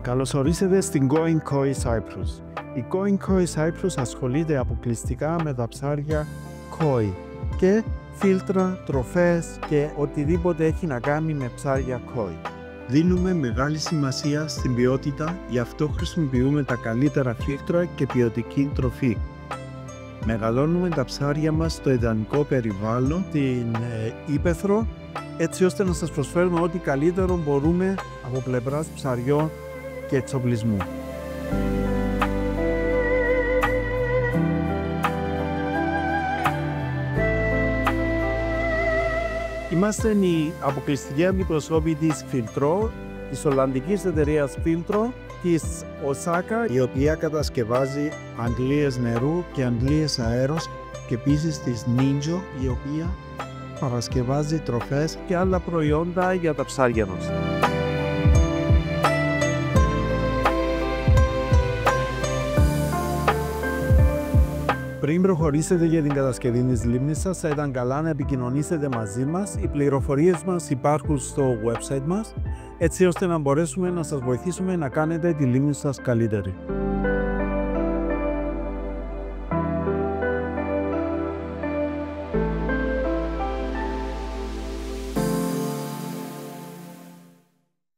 Καλώς ορίσατε στην Going Koi Cyprus. Η Going Koi Cyprus ασχολείται αποκλειστικά με τα ψάρια koi και φίλτρα, τροφές και οτιδήποτε έχει να κάνει με ψάρια koi. Δίνουμε μεγάλη σημασία στην ποιότητα, γι' αυτό χρησιμοποιούμε τα καλύτερα φίλτρα και ποιοτική τροφή. Μεγαλώνουμε τα ψάρια μας στο ιδανικό περιβάλλον, την ύπαιθρο, έτσι ώστε να σας προσφέρουμε ό,τι καλύτερο μπορούμε από πλευράς ψαριών και εξοπλισμού. Είμαστε η αποκλειστική αντιπροσώπη της Filtro, της Ολλανδικής εταιρείας Filtro, της Osaka, η οποία κατασκευάζει αντλίες νερού και αντλίες αέρος, και επίσης της Ninja, η οποία παρασκευάζει τροφές και άλλα προϊόντα για τα ψάρια μας. Πριν προχωρήσετε για την κατασκευή της λίμνης σας, θα ήταν καλά να επικοινωνήσετε μαζί μας. Οι πληροφορίες μας υπάρχουν στο website μας, έτσι ώστε να μπορέσουμε να σας βοηθήσουμε να κάνετε τη λίμνη σας καλύτερη.